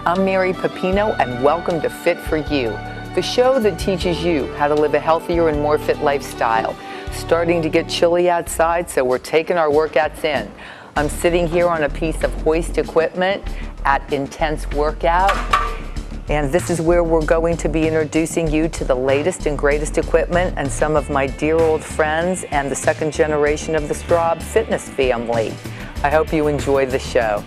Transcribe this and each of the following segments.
I'm Mary Pepino, and welcome to Fit for You, the show that teaches you how to live a healthier and more fit lifestyle. Starting to get chilly outside, so we're taking our workouts in. I'm sitting here on a piece of hoist equipment at Ntense Workout, and this is where we're going to be introducing you to the latest and greatest equipment and some of my dear old friends and the second generation of the Straub fitness family. I hope you enjoy the show.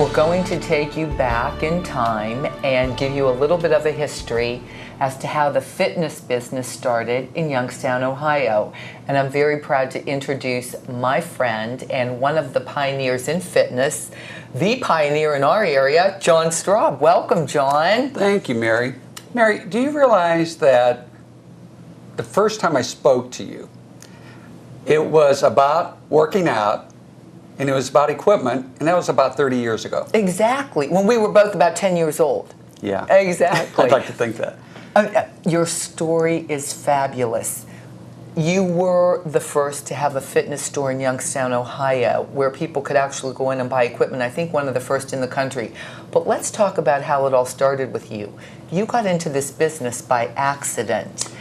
We're going to take you back in time and give you a little bit of a history as to how the fitness business started in Youngstown, Ohio. And I'm very proud to introduce my friend and one of the pioneers in fitness, the pioneer in our area, John Straub. Welcome, John. Thank you, Mary. Mary, do you realize that the first time I spoke to you, it was about working out, and it was about equipment, and that was about 30 years ago. Exactly, when we were both about 10 years old. Yeah. Exactly. I'd like to think that. Your story is fabulous. You were the first to have a fitness store in Youngstown, Ohio, where people could actually go in and buy equipment. I think one of the first in the country. But let's talk about how it all started with you. You got into this business by accident.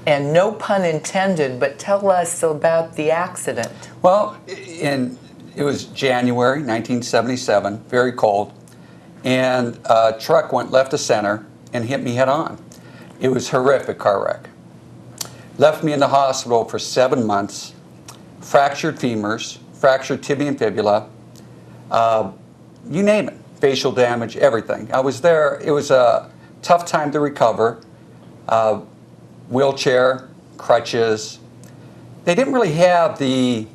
And no pun intended, but tell us about the accident. Well, it was January 1977, very cold, and a truck went left of center and hit me head on. It was a horrific car wreck. Left me in the hospital for 7 months, fractured femurs, fractured tibia and fibula, you name it, facial damage, everything. I was there. It was a tough time to recover. Wheelchair, crutches. They didn't really have the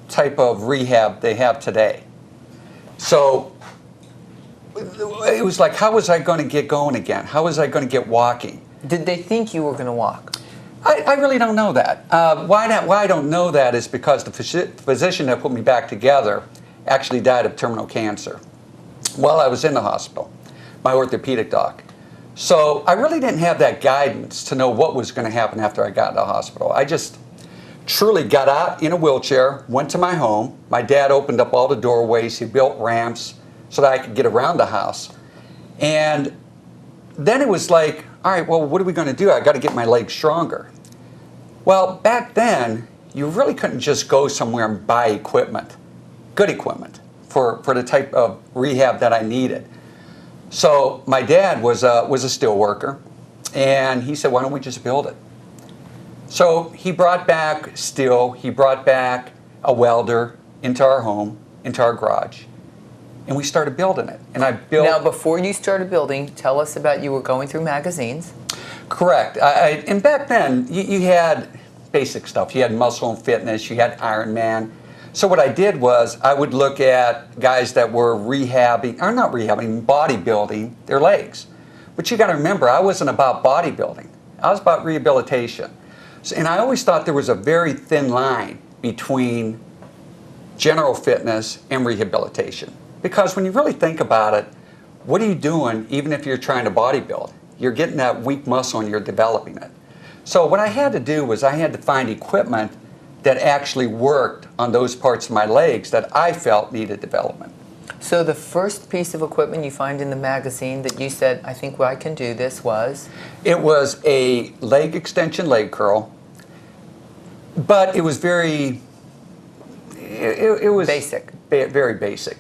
type of rehab they have today. So it was like, how was I going to get going again? How was I going to get walking? Did they think you were going to walk? I really don't know that. Why I don't know that is because the physician that put me back together actually died of terminal cancer while I was in the hospital, my orthopedic doc. So I really didn't have that guidance to know what was going to happen after I got in the hospital. I just truly got out in a wheelchair, went to my home. My dad opened up all the doorways. He built ramps so that I could get around the house. And then it was like, all right, well, what are we going to do? I got to get my legs stronger. Well, back then, you really couldn't just go somewhere and buy equipment, good equipment, for the type of rehab that I needed. So my dad was a steel worker, and he said, why don't we just build it? So he brought back steel, he brought back a welder into our home, into our garage, and we started building it. And I built. Now, before you started building, tell us about you were going through magazines. Correct. And back then, you had basic stuff. You had Muscle and Fitness, you had Iron Man. So what I did was I would look at guys that were bodybuilding their legs. But you got to remember, I wasn't about bodybuilding. I was about rehabilitation. And I always thought there was a very thin line between general fitness and rehabilitation. Because when you really think about it, what are you doing even if you're trying to bodybuild? You're getting that weak muscle and you're developing it. So what I had to do was I had to find equipment that actually worked on those parts of my legs that I felt needed development. So the first piece of equipment you find in the magazine that you said, I think I can do this, was? It was a leg extension leg curl. But it was very, it was basic. Very basic.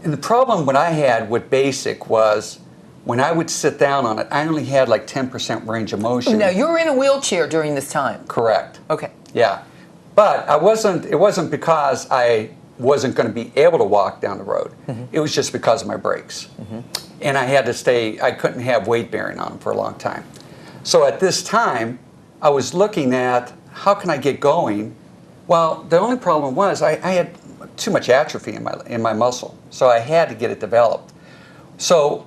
And the problem what I had with basic was when I would sit down on it, I only had like 10% range of motion. Now, you were in a wheelchair during this time. Correct. Okay. Yeah. But it wasn't because I wasn't going to be able to walk down the road. Mm-hmm. It was just because of my brakes. Mm-hmm. And I had to I couldn't have weight bearing on them for a long time. So at this time, I was looking at how can I get going? Well, the only problem was I had too much atrophy in my muscle, so I had to get it developed. So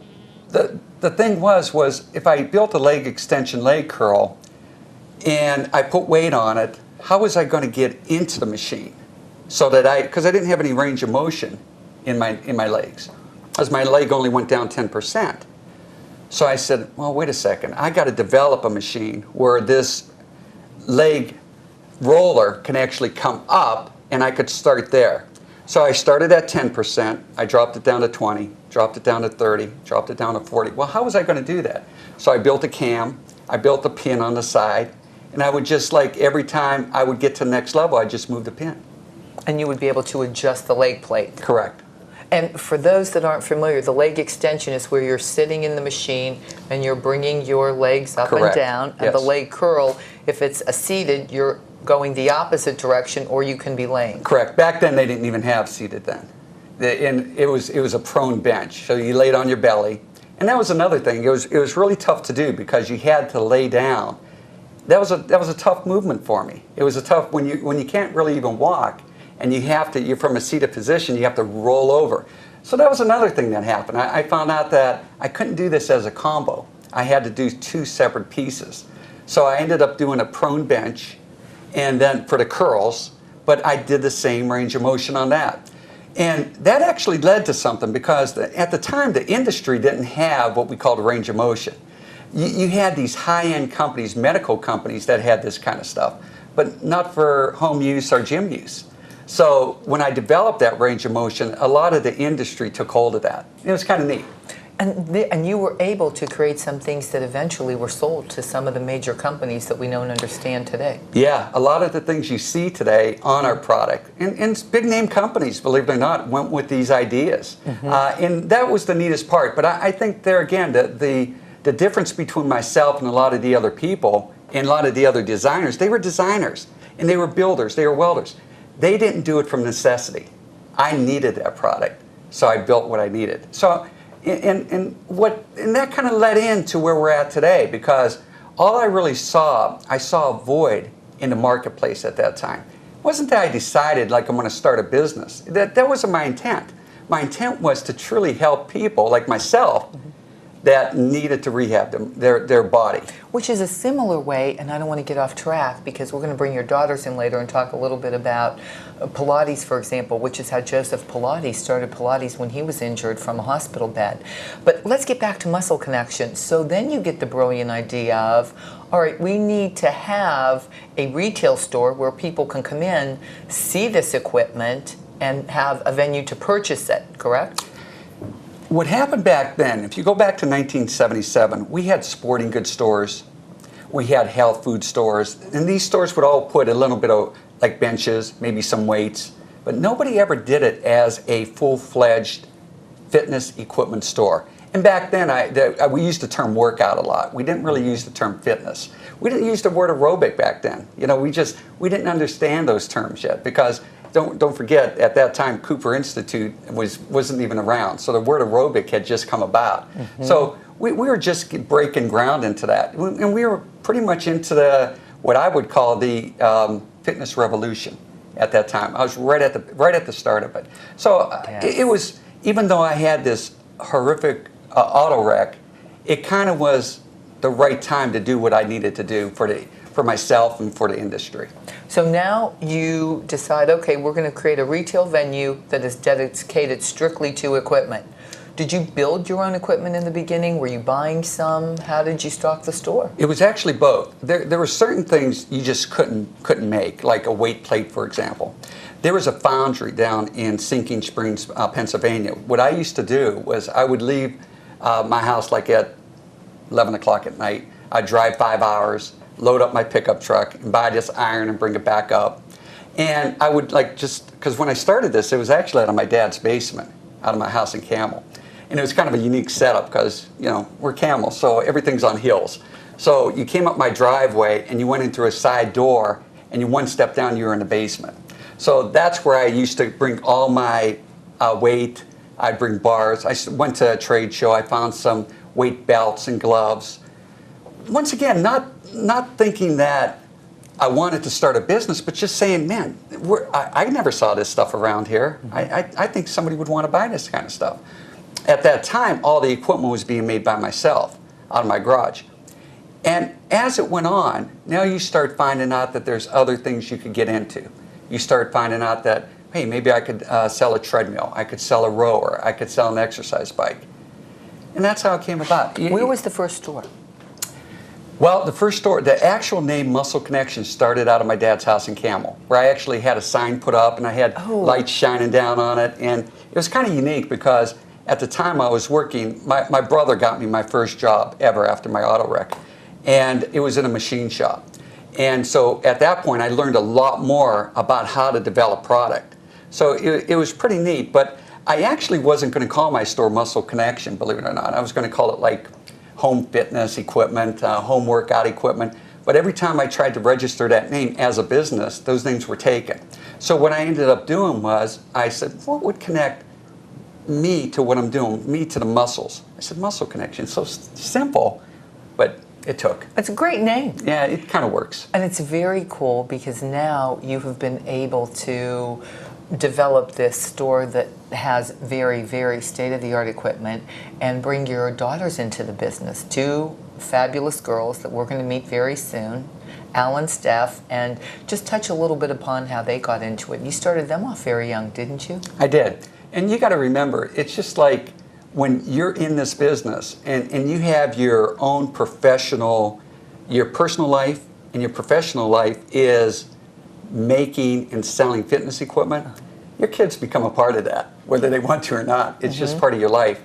the thing was if I built a leg extension leg curl and I put weight on it, how was I going to get into the machine? So that because I didn't have any range of motion in my legs, because my leg only went down 10%. So I said, well, wait a second, I got to develop a machine where this leg roller can actually come up and I could start there. So I started at 10%, I dropped it down to 20, dropped it down to 30, dropped it down to 40. Well, how was I going to do that? So I built a cam, I built a pin on the side, and I would just every time I would get to the next level, I'd just move the pin. And you would be able to adjust the leg plate. Correct. And for those that aren't familiar, the leg extension is where you're sitting in the machine and you're bringing your legs up and down. And the leg curl, if it's a seated, you're going the opposite direction, or you can be laying. Correct. Back then, they didn't even have seated then. It was a prone bench, so you laid on your belly. And that was another thing. It was really tough to do because you had to lay down. That was a tough movement for me. It was a tough when you can't really even walk. And you're from a seated position, you have to roll over. So that was another thing that happened. I found out that I couldn't do this as a combo. I had to do two separate pieces. So I ended up doing a prone bench, and then for the curls, but I did the same range of motion on that. And that actually led to something because at the time, the industry didn't have what we called range of motion. You had these high-end companies, medical companies, that had this kind of stuff, but not for home use or gym use. So when I developed that range of motion, a lot of the industry took hold of that. It was kind of neat. And you were able to create some things that eventually were sold to some of the major companies that we know and understand today. Yeah, a lot of the things you see today on our product, and big name companies, believe it or not, went with these ideas. And that was the neatest part. But I think there again, the difference between myself and a lot of the other people and a lot of the other designers, they were designers and they were builders, they were welders. They didn't do it from necessity. I needed that product, so I built what I needed. So, and that kind of led into where we're at today, because all I really saw, I saw a void in the marketplace at that time. It wasn't that I decided like I'm going to start a business. That wasn't my intent. My intent was to truly help people like myself that needed to rehab their body. Which is a similar way, and I don't want to get off track because we're going to bring your daughters in later and talk a little bit about Pilates, for example, which is how Joseph Pilates started Pilates when he was injured from a hospital bed. But let's get back to muscle connection. So then you get the brilliant idea of, all right, we need to have a retail store where people can come in, see this equipment, and have a venue to purchase it, correct? What happened back then, if you go back to 1977, we had sporting goods stores, we had health food stores, and these stores would all put a little bit of like benches, maybe some weights, but nobody ever did it as a full-fledged fitness equipment store. And back then, we used the term workout a lot. We didn't really use the term fitness. We didn't use the word aerobic back then. You know, we didn't understand those terms yet, because don't forget, at that time, Cooper Institute wasn't even around. So the word aerobic had just come about. So we were just breaking ground into that. And we were pretty much into what I would call the fitness revolution at that time. I was right at the start of it. So it was, even though I had this horrific auto wreck, it kind of was the right time to do what I needed to do for myself and for the industry. So now you decide, okay, we're going to create a retail venue that is dedicated strictly to equipment. Did you build your own equipment in the beginning? Were you buying some? How did you stock the store? It was actually both. There were certain things you just couldn't make, like a weight plate, for example. There was a foundry down in Sinking Springs, Pennsylvania. What I used to do was I would leave my house like at 11 o'clock at night. I'd drive 5 hours, load up my pickup truck, and buy this iron and bring it back up. And I would because when I started this, it was actually out of my dad's basement, out of my house in Camel. And it was kind of a unique setup because, you know, we're Camel, so everything's on hills. So you came up my driveway and you went in through a side door, and you one step down, you were in the basement. So that's where I used to bring all my weight. I'd bring bars. I went to a trade show. I found some weight belts and gloves. Once again, not thinking that I wanted to start a business, but just saying, man, I never saw this stuff around here. I think somebody would want to buy this kind of stuff. At that time, all the equipment was being made by myself out of my garage. And as it went on, now you start finding out that there's other things you could get into. You start finding out that, hey, maybe I could sell a treadmill, I could sell a rower, I could sell an exercise bike. And that's how it came about. Where was the first store? Well, the first store, the actual name Muscle Connection started out of my dad's house in Camel, where I actually had a sign put up and I had lights shining down on it. And it was kind of unique because at the time I was working, my brother got me my first job ever after my auto wreck. And it was in a machine shop. And so at that point I learned a lot more about how to develop product. So it was pretty neat, but I actually wasn't going to call my store Muscle Connection, believe it or not. I was going to call it like home fitness equipment, home workout equipment. But every time I tried to register that name as a business, those names were taken. So what I ended up doing was, I said, what would connect me to what I'm doing, me to the muscles? I said, Muscle Connection. So simple, but it took. It's a great name. Yeah, it kind of works. And it's very cool because now you have been able to develop this store that has very, very state-of-the-art equipment and bring your daughters into the business. Two fabulous girls that we're going to meet very soon, Al and Steph, and just touch a little bit upon how they got into it. You started them off very young, didn't you? I did. And you got to remember, it's just like when you're in this business and you have your own professional, your personal life and your professional life is making and selling fitness equipment, your kids become a part of that, whether they want to or not. It's just part of your life.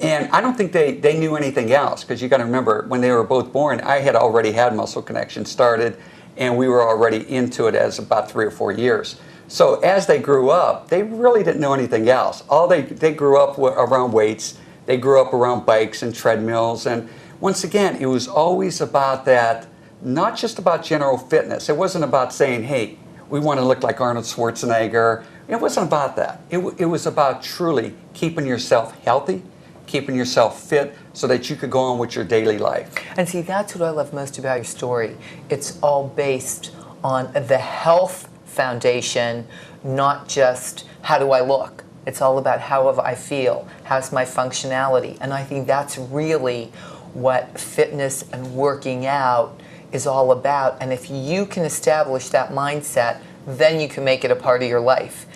And I don't think they knew anything else, because you got to remember, when they were both born, I had already had Muscle Connection started, and we were already into it as about 3 or 4 years. So as they grew up, they really didn't know anything else. They grew up around weights, they grew up around bikes and treadmills, and once again, it was always about that, not just about general fitness. It wasn't about saying, hey, we want to look like Arnold Schwarzenegger. It wasn't about that. It was about truly keeping yourself healthy, keeping yourself fit so that you could go on with your daily life. And see, that's what I love most about your story. It's all based on the health foundation, not just how do I look. It's all about how I feel, how's my functionality. And I think that's really what fitness and working out is all about. And if you can establish that mindset, then you can make it a part of your life.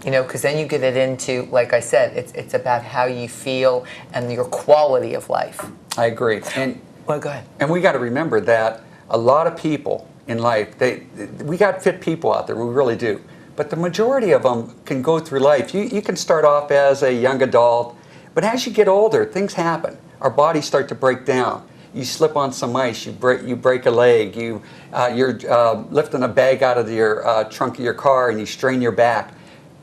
You know, because then you get it into, like I said, it's about how you feel and your quality of life. I agree. And well, go ahead. And we got to remember that a lot of people in life, we got fit people out there, we really do. But the majority of them can go through life. You can start off as a young adult, but as you get older, things happen. Our bodies start to break down. You slip on some ice, you break a leg, you're lifting a bag out of your trunk of your car and you strain your back.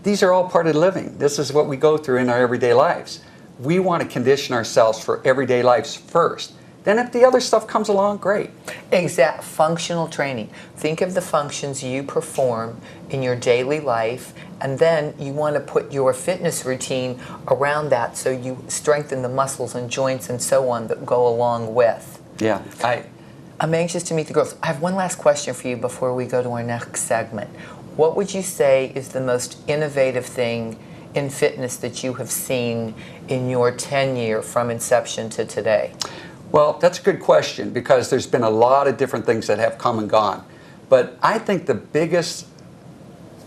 These are all part of living. This is what we go through in our everyday lives. We want to condition ourselves for everyday lives first. Then if the other stuff comes along, great. Exact functional training. Think of the functions you perform in your daily life, and then you want to put your fitness routine around that so you strengthen the muscles and joints and so on that go along with. Yeah. I'm anxious to meet the girls. I have one last question for you before we go to our next segment. What would you say is the most innovative thing in fitness that you have seen in your tenure from inception to today? Well, that's a good question, because there's been a lot of different things that have come and gone. But I think the biggest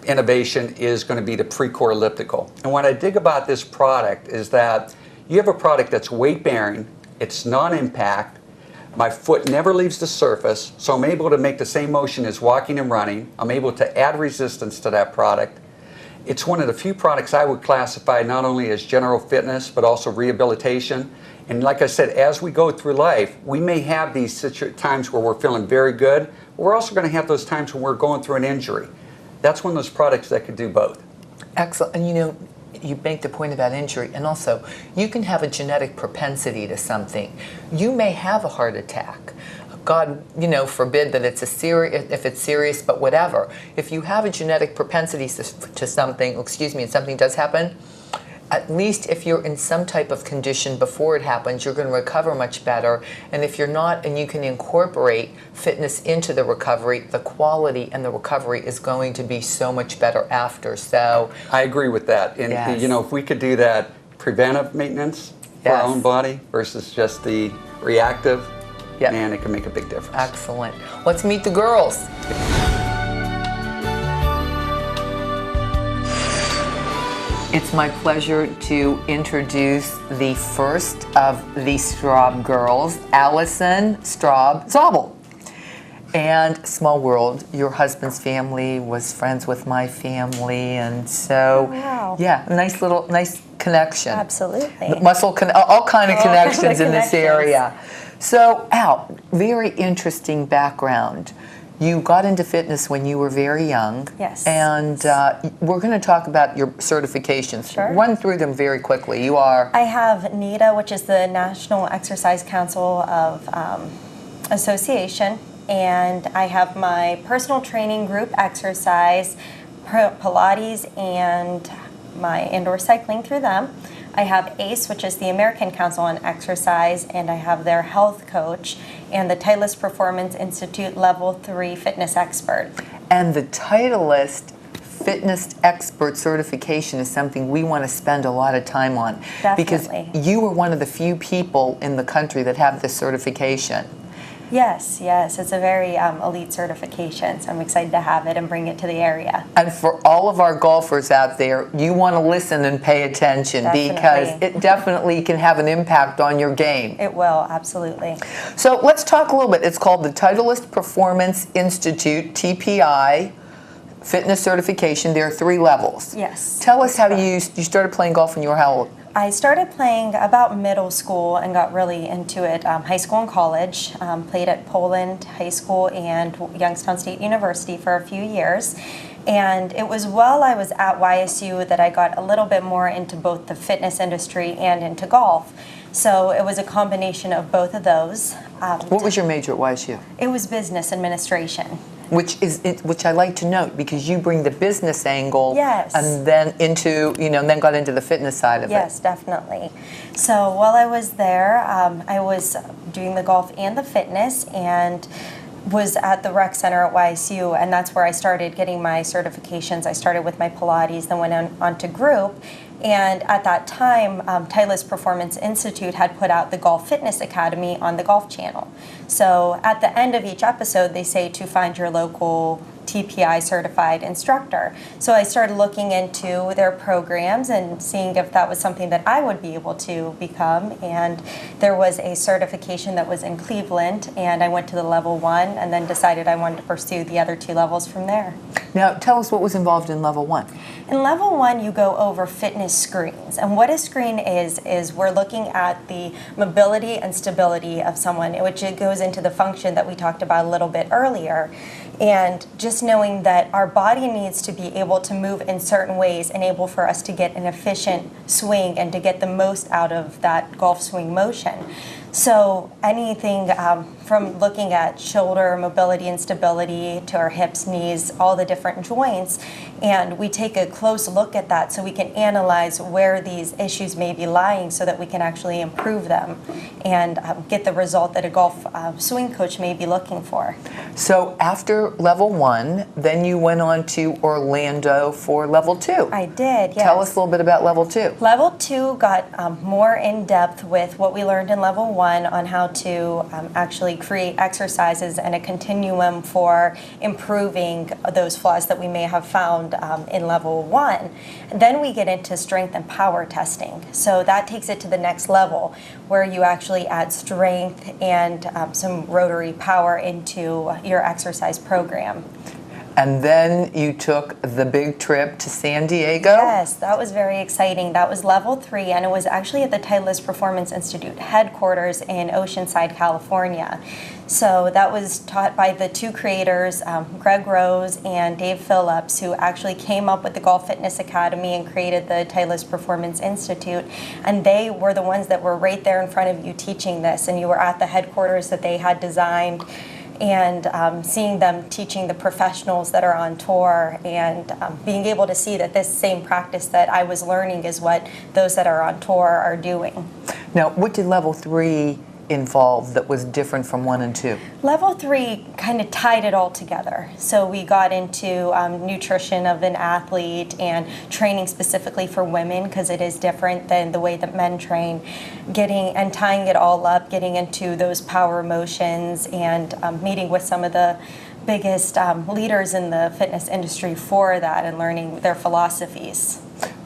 innovation is going to be the Precor elliptical. And what I dig about this product is that you have a product that's weight-bearing, it's non-impact, my foot never leaves the surface, so I'm able to make the same motion as walking and running. I'm able to add resistance to that product. It's one of the few products I would classify not only as general fitness, but also rehabilitation. And like I said, as we go through life, we may have these times where we're feeling very good, but we're also going to have those times when we're going through an injury. That's one of those products that could do both. Excellent. And you know, you make the point about injury, and also you can have a genetic propensity to something. You may have a heart attack. God, you know, forbid that it's if it's serious, but whatever. If you have a genetic propensity to something, and something does happen, at least if you're in some type of condition before it happens, you're going to recover much better. And if you're not, and you can incorporate fitness into the recovery, the quality and the recovery is going to be so much better after. So I agree with that. And yes. You know, if we could do that preventive maintenance for our own body versus just the reactive, man, it can make a big difference. Excellent. Let's meet the girls. It's my pleasure to introduce the first of the Straub girls, Allison Straub Zabel. And small world, your husband's family was friends with my family, and so wow. Yeah, nice connection. Absolutely. All kind of connections in this connections. area. So Al, very interesting background. You got into fitness when you were very young. Yes. And we're going to talk about your certifications. Sure. Run through them very quickly. You are? I have NETA, which is the National Exercise Council of Association, and I have my personal training group exercise, Pilates, and my indoor cycling through them. I have ACE, which is the American Council on Exercise, and I have their health coach, and the Titleist Performance Institute Level 3 Fitness Expert. And the Titleist Fitness Expert certification is something we want to spend a lot of time on. Definitely. Because you are one of the few people in the country that have this certification. Yes, it's a very elite certification, so I'm excited to have it and bring it to the area. And for all of our golfers out there, you want to listen and pay attention. Definitely. Because it definitely can have an impact on your game. It will, absolutely. So let's talk a little bit. It's called the Titleist Performance Institute, TPI, Fitness Certification. There are 3 levels. Yes. Tell us how you started playing golf when you were how old? I started playing about middle school and got really into it high school and college. Played at Poland High School and Youngstown State University for a few years. And it was while I was at YSU that I got a little bit more into both the fitness industry and into golf. So it was a combination of both of those. What was your major at YSU? It was business administration. Which I like to note because you bring the business angle, Yes. and then and then got into the fitness side of it. Yes, definitely. So while I was there, I was doing the golf and the fitness, and was at the rec center at YSU, and that's where I started getting my certifications. I started with my Pilates, then went on to group. And at that time, Titleist Performance Institute had put out the Golf Fitness Academy on the Golf Channel. So at the end of each episode, they say to find your local TPI certified instructor. So I started looking into their programs and seeing if that was something that I would be able to become. And there was a certification that was in Cleveland, and I went to the level 1 and then decided I wanted to pursue the other 2 levels from there. Now tell us what was involved in level 1. In level 1, you go over fitness screens. And what a screen is we're looking at the mobility and stability of someone, which it goes into the function that we talked about a little bit earlier. And just knowing that our body needs to be able to move in certain ways, enable for us to get an efficient swing and to get the most out of that golf swing motion. So anything from looking at shoulder mobility and stability to our hips, knees, all the different joints, and we take a close look at that so we can analyze where these issues may be lying so that we can actually improve them and get the result that a golf swing coach may be looking for. So after level 1, then you went on to Orlando for level 2. I did, yes. Tell us a little bit about level 2. Level 2 got more in depth with what we learned in level 1 on how to actually create exercises and a continuum for improving those flaws that we may have found in level 1. And then we get into strength and power testing. So that takes it to the next level where you actually add strength and some rotary power into your exercise program. And then you took the big trip to San Diego? Yes, that was very exciting. That was level 3, and it was actually at the Titleist Performance Institute headquarters in Oceanside, California. So that was taught by the 2 creators, Greg Rose and Dave Phillips, who actually came up with the Golf Fitness Academy and created the Titleist Performance Institute. And they were the ones that were right there in front of you teaching this, and you were at the headquarters that they had designed. And seeing them teaching the professionals that are on tour and being able to see that this same practice that I was learning is what those that are on tour are doing. Now, what did level 3 involve that was different from 1 and 2? Level 3 kind of tied it all together. So we got into nutrition of an athlete and training specifically for women because it is different than the way that men train, getting and tying it all up, getting into those power motions and meeting with some of the biggest leaders in the fitness industry for that and learning their philosophies.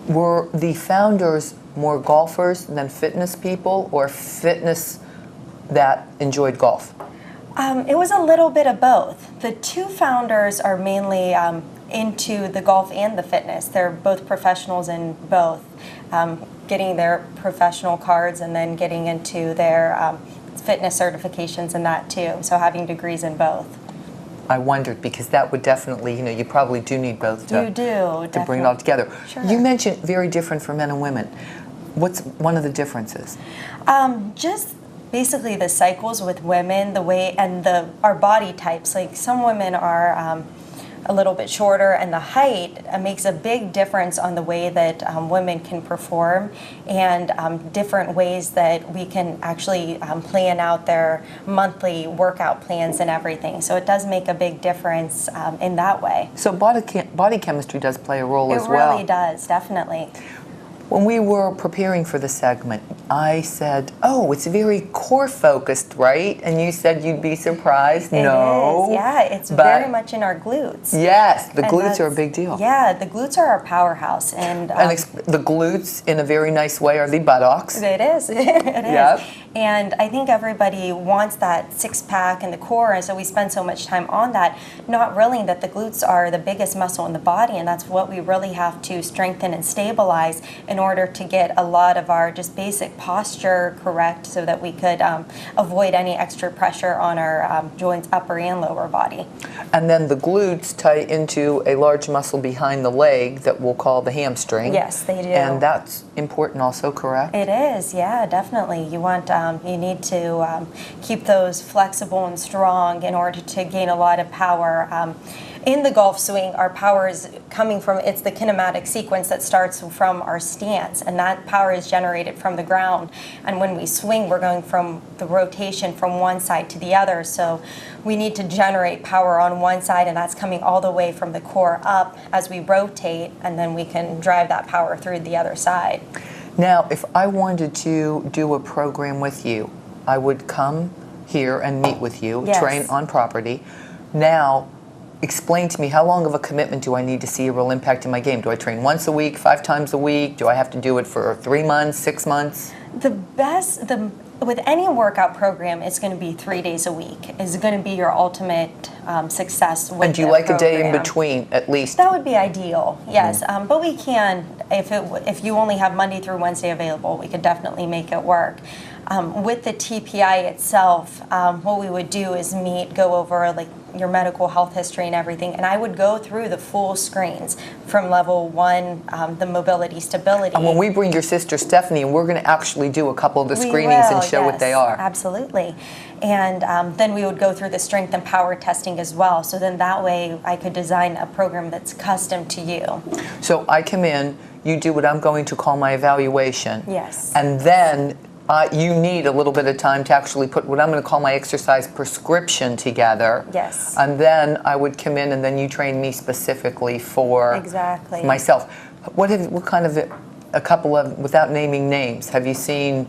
Were the founders more golfers than fitness people, or fitness that enjoyed golf? It was a little bit of both. The two founders are mainly into the golf and the fitness. They're both professionals in both, getting their professional cards and then getting into their fitness certifications and that too, so having degrees in both. I wondered, because that would definitely, you probably do need both to, You do, to bring it all together. Sure. You mentioned very different for men and women. What's one of the differences? Just basically the cycles with women, the way, and our body types. Like some women are a little bit shorter, and the height makes a big difference on the way that women can perform, and different ways that we can actually plan out their monthly workout plans and everything. So it does make a big difference in that way. So body chemistry does play a role as well. It really does, definitely. When we were preparing for the segment, I said, oh, it's very core focused, right? And you said you'd be surprised. No. It is, yeah. It's very much in our glutes. Yes, the And glutes are a big deal. Yeah, the glutes are our powerhouse. And the glutes, in a very nice way, are the buttocks. it is. It is. Yep. And I think everybody wants that six-pack and the core, and so we spend so much time on that, not realizing that the glutes are the biggest muscle in the body, and that's what we really have to strengthen and stabilize in order to get a lot of our just basic posture correct, so that we could avoid any extra pressure on our joints, upper and lower body. And then the glutes tie into a large muscle behind the leg that we'll call the hamstring. Yes, they do. And that's important also, correct? It is, yeah, definitely. You want, you need to keep those flexible and strong in order to gain a lot of power. In the golf swing, our power is coming from, it's the kinematic sequence that starts from our stance, and that power is generated from the ground. And when we swing, we're going from the rotation from one side to the other. So we need to generate power on one side, and that's coming all the way from the core up as we rotate, and then we can drive that power through the other side. Now, if I wanted to do a program with you, I would come here and meet with you, Yes. train on property. Now, explain to me, how long of a commitment do I need to see a real impact in my game? Do I train once a week, 5 times a week? Do I have to do it for 3 months, 6 months? With any workout program, it's going to be 3 days a week. Is going to be your ultimate success with And do you the like a day in program. between, at least? That would be ideal, yes. But we can, if you only have Monday through Wednesday available, we could definitely make it work. With the TPI itself, what we would do is go over like your medical health history and everything, and I would go through the full screens from level 1, the mobility, stability. And when we bring your sister Stephanie, and we're going to actually do a couple of the screenings and show what they are. Absolutely. And then we would go through the strength and power testing as well. So then that way I could design a program that's custom to you. So I come in, you do what I'm going to call my evaluation. Yes. And then you need a little bit of time to actually put what I'm going to call my exercise prescription together. Yes. And then I would come in, and then you train me specifically for Exactly. myself. What kind of a couple of, without naming names, have you seen,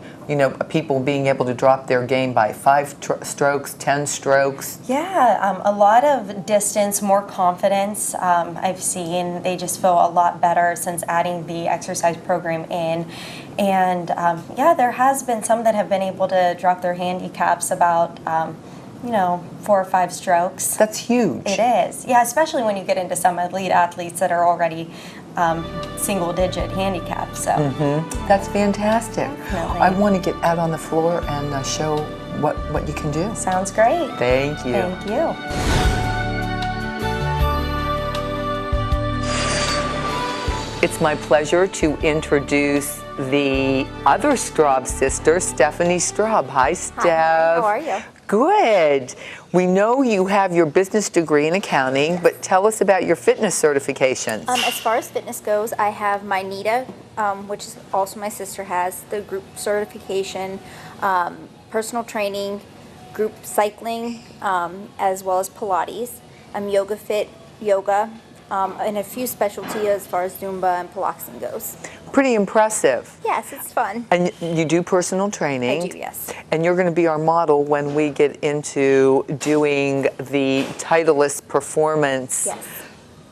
people being able to drop their game by 5 strokes, 10 strokes? Yeah, a lot of distance, more confidence. I've seen they just feel a lot better since adding the exercise program in. And yeah, there has been some that have been able to drop their handicaps about 4 or 5 strokes. That's huge. It is. Yeah, especially when you get into some elite athletes that are already single-digit handicaps. So That's fantastic. Definitely. I want to get out on the floor and show what you can do. sounds great. Thank you. Thank you. It's my pleasure to introduce the other Straub sister, Stephanie Straub. Hi, Steph. Hi, how are you? Good. We know you have your business degree in accounting, but tell us about your fitness certifications. As far as fitness goes, I have my NITA, which is also my sister has, the group certification, personal training, group cycling, as well as Pilates. I'm yoga fit, yoga, and a few specialties as far as Zumba and Pilates goes. Pretty impressive. Yes, it's fun. And you do personal training. I do, yes. And you're going to be our model when we get into doing the Titleist performance. Yes.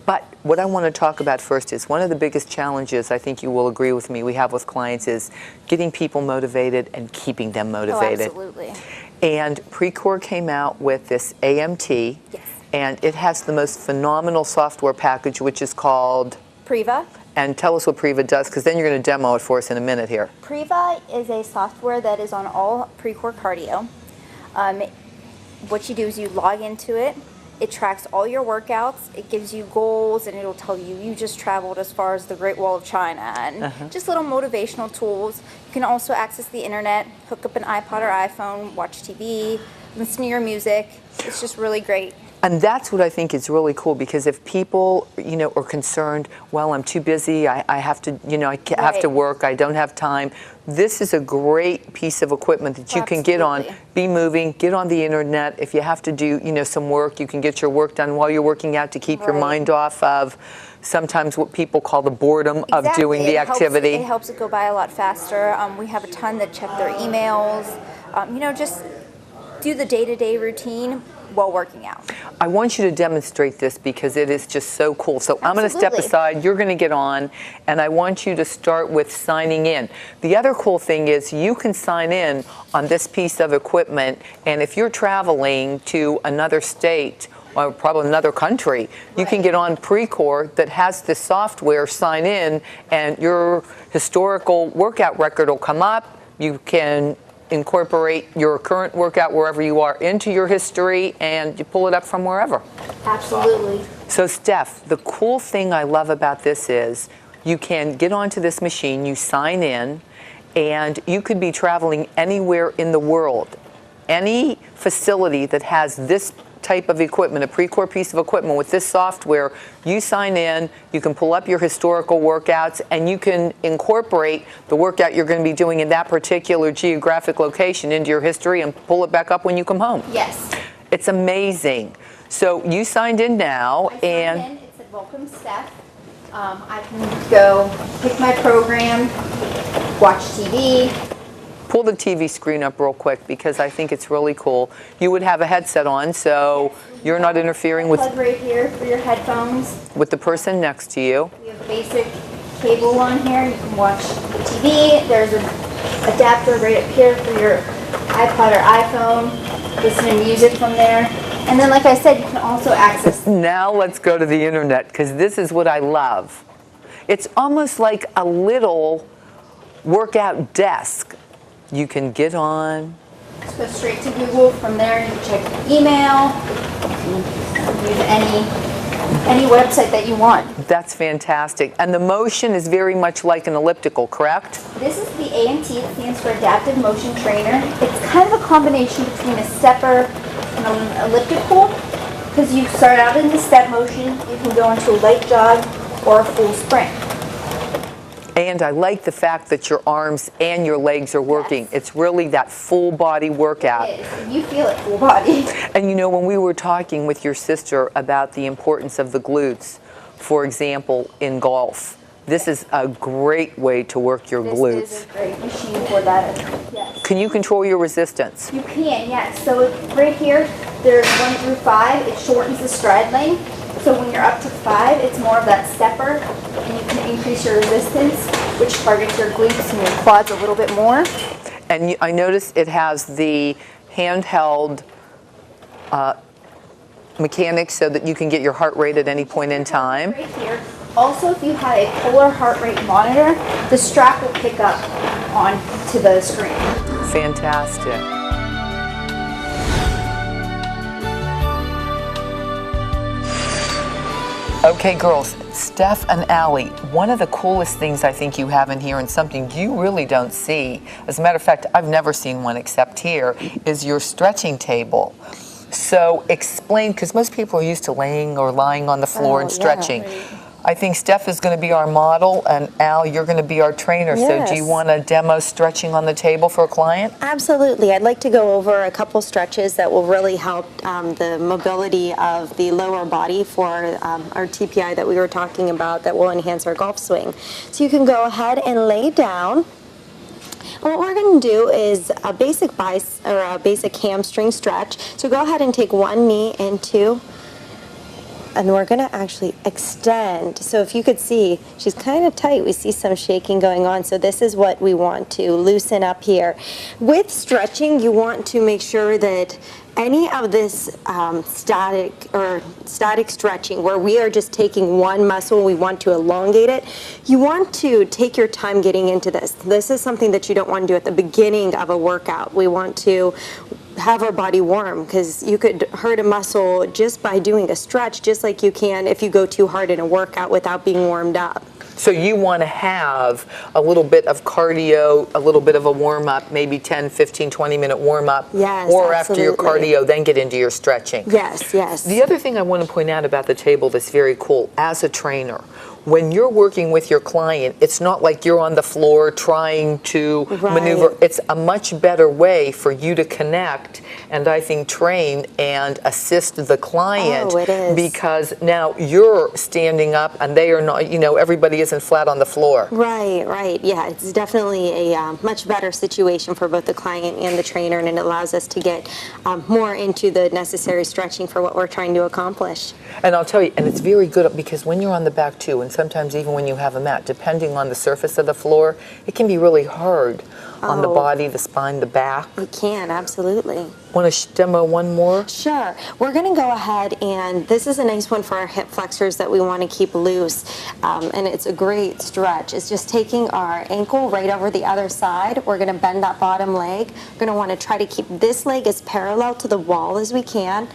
But what I want to talk about first is one of the biggest challenges, I think you will agree with me, we have with clients is getting people motivated and keeping them motivated. Oh, absolutely. And Precor came out with this AMT, Yes. and it has the most phenomenal software package, which is called Priva. And tell us what Priva does, because then you're going to demo it for us in a minute here. Priva is a software that is on all Precor cardio. What you do is you log into it. It tracks all your workouts. It gives you goals, and it'll tell you you just traveled as far as the Great Wall of China, and just little motivational tools. You can also access the internet, hook up an iPod or iPhone, watch TV, listen to your music. It's just really great. And that's what I think is really cool, because if people, are concerned, well, I'm too busy, I have to, have to work, I don't have time. This is a great piece of equipment that you can get on, be moving, get on the internet. If you have to do, some work, you can get your work done while you're working out to keep your mind off of sometimes what people call the boredom of doing the activity. It helps it go by a lot faster. We have a ton that check their emails, just do the day-to-day routine while working out. I want you to demonstrate this because it is just so cool. So I'm going to step aside, you're going to get on, and I want you to start with signing in. The other cool thing is you can sign in on this piece of equipment, and if you're traveling to another state or probably another country, you can get on Precor that has this software, sign in, and your historical workout record will come up. You can incorporate your current workout wherever you are into your history, and you pull it up from wherever. Absolutely. So Steph, the cool thing I love about this is you can get onto this machine, you sign in, and you could be traveling anywhere in the world. Any facility that has this type of equipment, a Precor piece of equipment with this software, you sign in, you can pull up your historical workouts, and you can incorporate the workout you're going to be doing in that particular geographic location into your history and pull it back up when you come home. Yes. It's amazing. So you signed in now, and It said welcome Steph. I can go pick my program, watch TV. pull the TV screen up real quick because I think it's really cool. You would have a headset on, so you're not interfering with Plug right here for your headphones. the person next to you. We have a basic cable on here. You can watch the TV. There's an adapter right up here for your iPod or iPhone. Listen to music from there. And then, like I said, you can also access. Now let's go to the internet because this is what I love. It's almost like a little workout desk. You can get on. Just go straight to Google. From there, you can check your email. You can use any website that you want. That's fantastic. And the motion is very much like an elliptical, correct? This is the AMT, that stands for Adaptive Motion Trainer. It's kind of a combination between a stepper and an elliptical, because you start out in the step motion, you can go into a light jog or a full sprint. And I like the fact that your arms and your legs are working. Yes. It's really that full body workout. It is. You feel it full body. And you know, when we were talking with your sister about the importance of the glutes, for example, in golf, this is a great way to work your glutes. This is a great machine for that. Yes. Can you control your resistance? You can, yes. So right here, there's 1 through 5. It shortens the stride length. So when you're up to 5, it's more of that stepper, and you can increase your resistance, which targets your glutes and your quads a little bit more. And I notice it has the handheld mechanics so that you can get your heart rate at any point in time. Right here. Also, if you have a polar heart rate monitor, the strap will pick up onto the screen. Fantastic. Okay, girls, Steph and Allie, one of the coolest things I think you have in here, and something you really don't see, as a matter of fact, I've never seen one except here, is your stretching table. So explain, because most people are used to laying or lying on the floor and stretching. Yeah. I think Steph is going to be our model, and Al, you're going to be our trainer. Yes. So do you want to demo stretching on the table for a client? Absolutely. I'd like to go over a couple stretches that will really help the mobility of the lower body for our TPI that we were talking about that will enhance our golf swing. So you can go ahead and lay down. And what we're going to do is a basic basic hamstring stretch. So go ahead and take one knee into And we're going to actually extend. So if you could see, she's kind of tight. We see some shaking going on. So this is what we want to loosen up here. With stretching, you want to make sure that any of this static stretching, where we are just taking one muscle, we want to elongate it, you want to take your time getting into this. This is something that you don't want to do at the beginning of a workout. We want to have our body warm, because you could hurt a muscle just by doing a stretch, just like you can if you go too hard in a workout without being warmed up. So you want to have a little bit of cardio, a little bit of a warm-up, maybe 10, 15, 20-minute warm-up. Yes, or absolutely. After your cardio, then get into your stretching. Yes, yes. The other thing I want to point out about the table that's very cool, as a trainer, when you're working with your client, it's not like you're on the floor trying to maneuver. It's a much better way for you to connect and I think train and assist the client. Oh, it is. Because now you're standing up and they are not, everybody isn't flat on the floor. Right, right. Yeah, it's definitely a much better situation for both the client and the trainer, and it allows us to get more into the necessary stretching for what we're trying to accomplish. And I'll tell you, and it's very good because when you're on the back too, and sometimes even when you have a mat, depending on the surface of the floor, it can be really hard on the body, the spine, the back. It can, absolutely. Want to demo one more? Sure. We're going to go ahead, and this is a nice one for our hip flexors that we want to keep loose, and it's a great stretch. It's just taking our ankle right over the other side. We're going to bend that bottom leg. We're going to want to try to keep this leg as parallel to the wall as we can,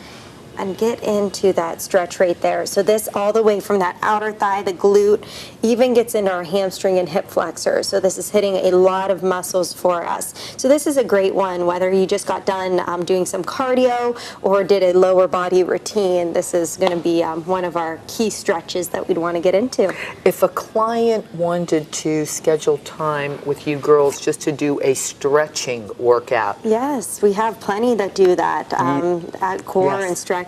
and get into that stretch right there. So this all the way from that outer thigh, the glute, even gets into our hamstring and hip flexor. So this is hitting a lot of muscles for us. So this is a great one, whether you just got done doing some cardio or did a lower body routine. This is going to be one of our key stretches that we'd want to get into. If a client wanted to schedule time with you girls just to do a stretching workout. Yes, we have plenty that do that at core and stretching.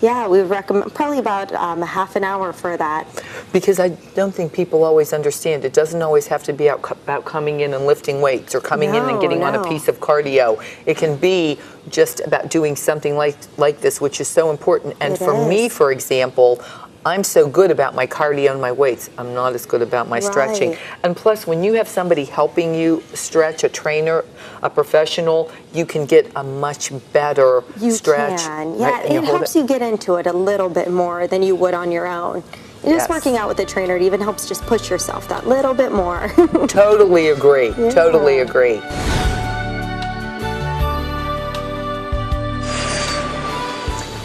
Yeah, we would recommend probably about a half an hour for that. Because I don't think people always understand. It doesn't always have to be about coming in and lifting weights or coming in and getting on a piece of cardio. It can be just about doing something like this, which is so important. And for me, for example, I'm so good about my cardio and my weights. I'm not as good about my stretching. And plus, when you have somebody helping you stretch, a trainer, a professional, you can get a much better stretch. You can. Yeah, it helps you get into it a little bit more than you would on your own. Just working out with a trainer, it even helps just push yourself that little bit more. Totally agree. Totally agree.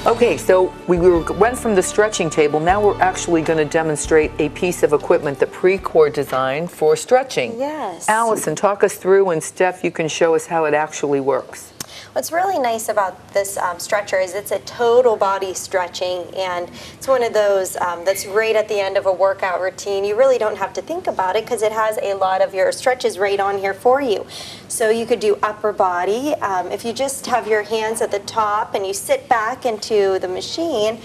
Okay, so we went from the stretching table. Now we're actually going to demonstrate a piece of equipment that Precor designed for stretching. Yes. Allison, talk us through, and Steph, you can show us how it actually works. What's really nice about this stretcher is it's a total body stretching, and it's one of those that's great at the end of a workout routine. You really don't have to think about it because it has a lot of your stretches right on here for you. So you could do upper body. If you just have your hands at the top and you sit back into the machine,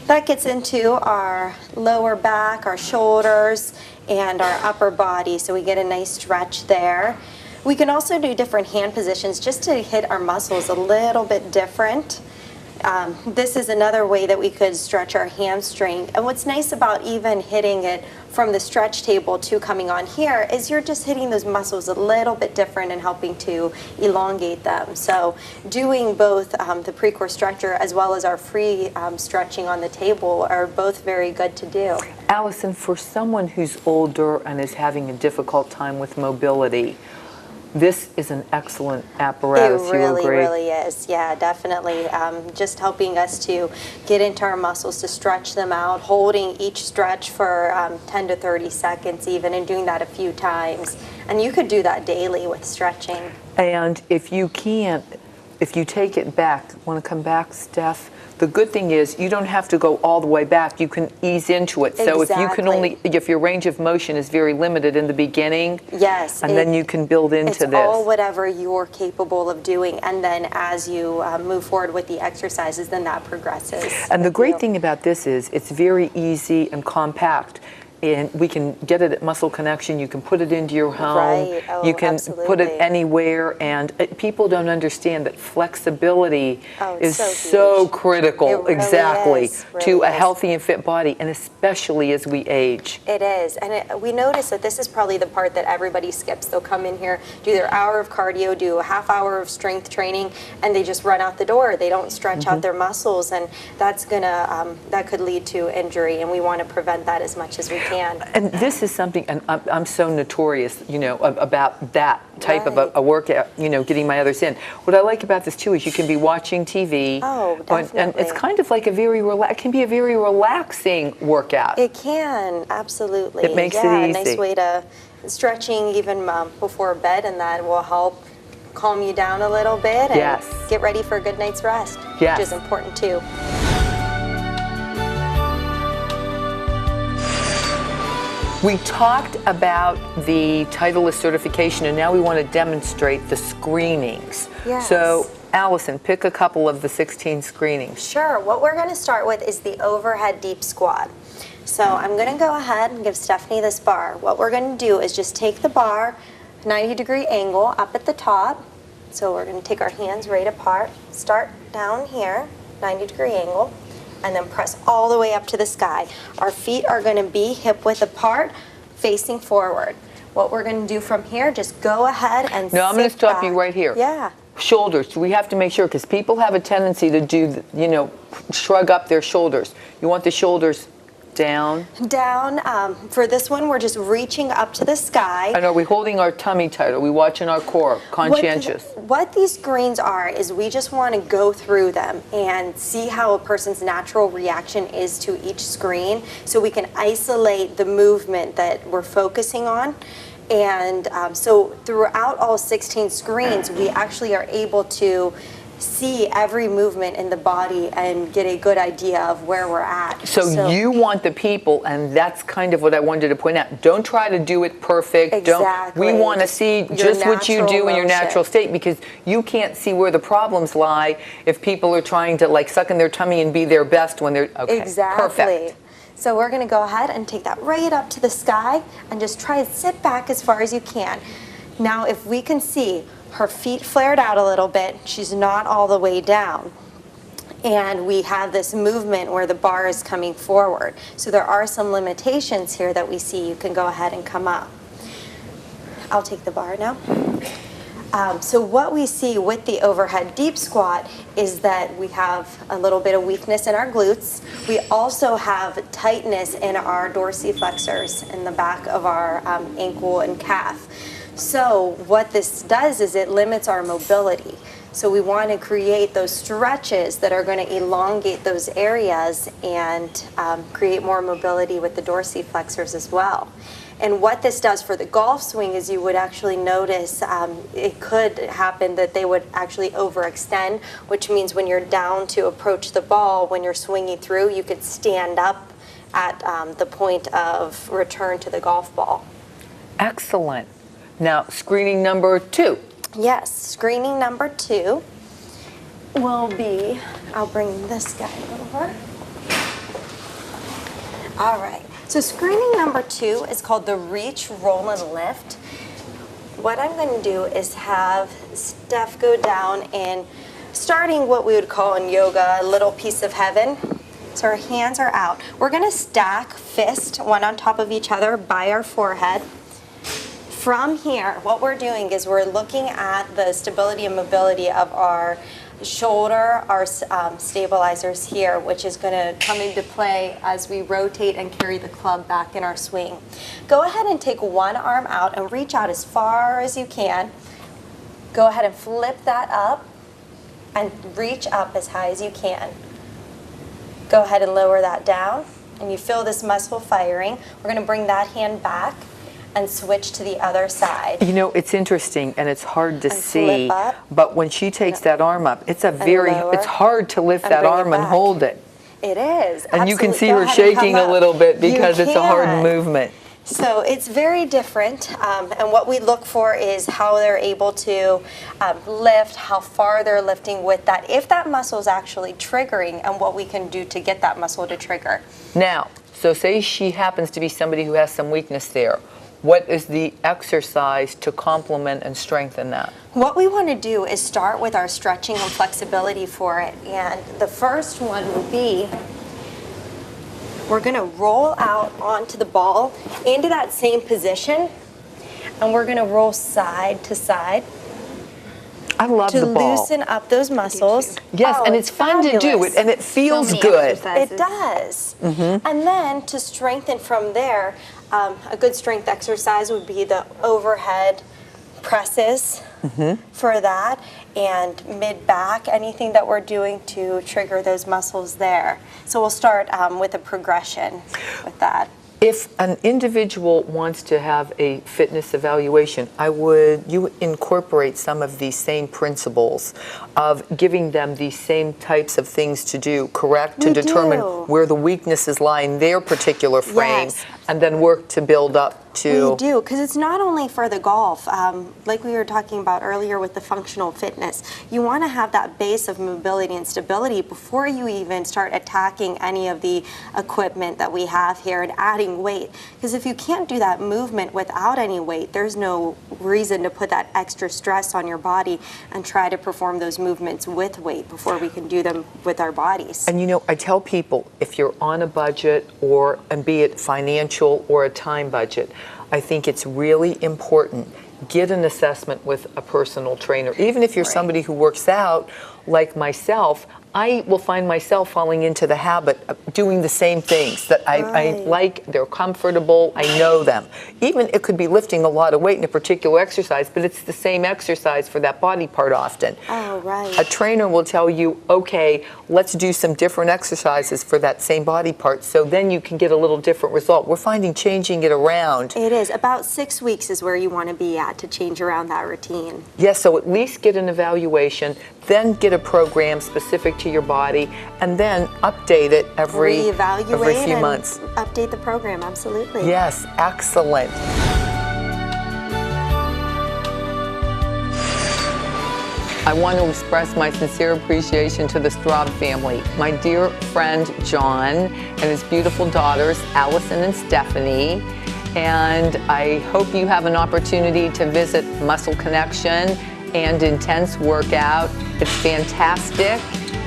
that gets into our lower back, our shoulders, and our upper body. So we get a nice stretch there. We can also do different hand positions just to hit our muscles a little bit different. This is another way that we could stretch our hamstring. And what's nice about even hitting it from the stretch table to coming on here is you're just hitting those muscles a little bit different and helping to elongate them. So doing both the Precor stretcher as well as our free stretching on the table are both very good to do. Allison, for someone who's older and is having a difficult time with mobility, this is an excellent apparatus. It really is. Yeah, definitely. Just helping us to get into our muscles, to stretch them out, holding each stretch for 10 to 30 seconds even, and doing that a few times. And you could do that daily with stretching. And if you can't, if you take it back, want to come back, Steph? The good thing is you don't have to go all the way back. You can ease into it. So if you can if your range of motion is very limited in the beginning, and then you can build into this. It's all whatever you're capable of doing, and then as you move forward with the exercises, then that progresses. And the great thing about this is it's very easy and compact. and we can get it at Muscle Connection. You can put it into your home. Right. Oh, you can put it absolutely. anywhere, and people don't understand that flexibility is so so huge. critical, It really exactly, is, really to a is. healthy and fit body, and especially as we age. It is, and we notice that this is probably the part that everybody skips. They'll come in here, do their hour of cardio, do a half hour of strength training, and they just run out the door. They don't stretch out their muscles, and that's gonna that could lead to injury, and we want to prevent that as much as we can. And this is something, and I'm so notorious, about that type of a workout, getting my others in. What I like about this too is you can be watching TV. Oh, definitely. And it's kind of like it can be a very relaxing workout. It can, absolutely. It makes it a easy. nice way to stretching even before bed, and that will help calm you down a little bit and Yes. get ready for a good night's rest, Yes. which is important too. We talked about the Titleist certification, and now we want to demonstrate the screenings. Yes. So, Allison, pick a couple of the 16 screenings. Sure. What we're going to start with is the overhead deep squat. So I'm going to go ahead and give Stephanie this bar. What we're going to do is just take the bar, 90-degree angle up at the top. So we're going to take our hands right apart, start down here, 90-degree angle, and then press all the way up to the sky. Our feet are going to be hip width apart, facing forward. What we're going to do from here, just go ahead and No, I'm going to sit stop you back. right here. Yeah. Shoulders, we have to make sure, because people have a tendency to do, shrug up their shoulders. You want the shoulders down. Down. For this one, we're just reaching up to the sky. And are we holding our tummy tight? Are we watching our core? Conscientious. What these screens are is we just want to go through them and see how a person's natural reaction is to each screen, so we can isolate the movement that we're focusing on. And so throughout all 16 screens, we actually are able to see every movement in the body and get a good idea of where we're at. So you want the people, and that's kind of what I wanted to point out. Don't try to do it perfect. Exactly. We want to see Your just what you natural do in your motion. natural state, because you can't see where the problems lie if people are trying to suck in their tummy and be their best when they're Exactly. perfect. So we're going to go ahead and take that right up to the sky and just try and sit back as far as you can. Now, if we can see her feet flared out a little bit, she's not all the way down. And we have this movement where the bar is coming forward. So there are some limitations here that we see. You can go ahead and come up. I'll take the bar now. So what we see with the overhead deep squat is that we have a little bit of weakness in our glutes. We also have tightness in our dorsiflexors in the back of our ankle and calf. So what this does is it limits our mobility. So we want to create those stretches that are going to elongate those areas and create more mobility with the dorsiflexors as well. And what this does for the golf swing is you would actually notice it could happen that they would actually overextend, which means when you're down to approach the ball, when you're swinging through, you could stand up at the point of return to the golf ball. Excellent. Now, screening number 2. Yes, screening number 2 will be, I'll bring this guy over. All right. So screening number 2 is called the reach, roll, and lift. What I'm going to do is have Steph go down and starting what we would call in yoga, a little piece of heaven. So our hands are out. We're going to stack fist, one on top of each other by our forehead. From here, what we're doing is we're looking at the stability and mobility of our shoulder, our stabilizers here, which is going to come into play as we rotate and carry the club back in our swing. Go ahead and take one arm out and reach out as far as you can. Go ahead and flip that up and reach up as high as you can. Go ahead and lower that down, and you feel this muscle firing. We're going to bring that hand back and switch to the other side. You know, it's interesting and it's hard to see, flip up. but when she takes that arm up, it's lower. it's hard to lift And that bring it arm and back. hold it. It is. And you can Absolutely. see Go her ahead and shaking come a up. little bit because You it's a hard can. movement. So it's very different, and what we look for is how they're able to lift, how far they're lifting with that, if that muscle is actually triggering, and what we can do to get that muscle to trigger. Now, So say she happens to be somebody who has some weakness there. What is the exercise to complement and strengthen that? What we want to do is start with our stretching and flexibility for it. And the first one would be, we're going to roll out onto the ball into that same position. And we're going to roll side to side. I love the ball. To loosen up those muscles. Yes, and it's fun to do it, and it feels good. It does. And then to strengthen from there, a good strength exercise would be the overhead presses for that, and mid-back, anything that we're doing to trigger those muscles there. So we'll start with a progression with that. If an individual wants to have a fitness evaluation, you incorporate some of these same principles of giving them these same types of things to do, correct? To determine where the weaknesses lie in their particular frame, and then work to build up to... We do, because it's not only for the golf. Like we were talking about earlier with the functional fitness, you want to have that base of mobility and stability before you even start attacking any of the equipment that we have here and adding weight. Because if you can't do that movement without any weight, there's no reason to put that extra stress on your body and try to perform those movements with weight before we can do them with our bodies. And you know, I tell people, if you're on a budget, and be it financial or a time budget, I think it's really important, get an assessment with a personal trainer. Even if you're somebody who works out, like myself, I will find myself falling into the habit of doing the same things that I like, they're comfortable, I know them. Even it could be lifting a lot of weight in a particular exercise, but it's the same exercise for that body part often. Oh, right. A trainer will tell you, okay, let's do some different exercises for that same body part, so then you can get a little different result. We're finding changing it around. It is. About 6 weeks is where you want to be at to change around that routine. Yes, so at least get an evaluation, then get a program specific to your body, and then update it every few months. Update the program, absolutely. Yes, excellent. I want to express my sincere appreciation to the Straub family, my dear friend John and his beautiful daughters, Allison and Stephanie. And I hope you have an opportunity to visit Muscle Connection and Ntense Workout. It's fantastic,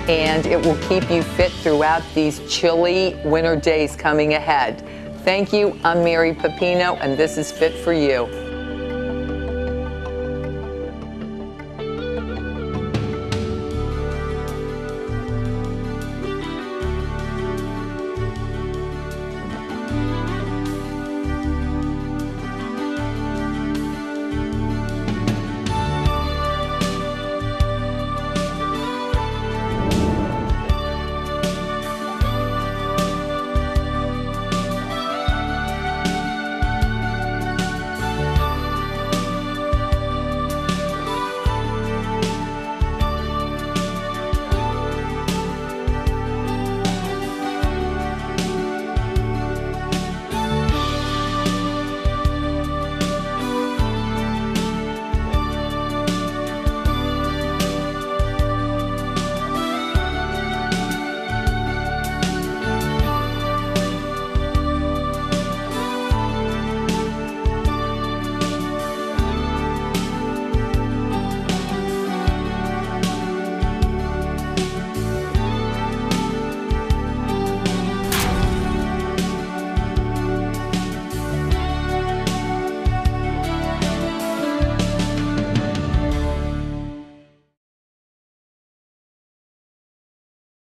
and it will keep you fit throughout these chilly winter days coming ahead. Thank you. I'm Mary Pepino, and this is Fit for You.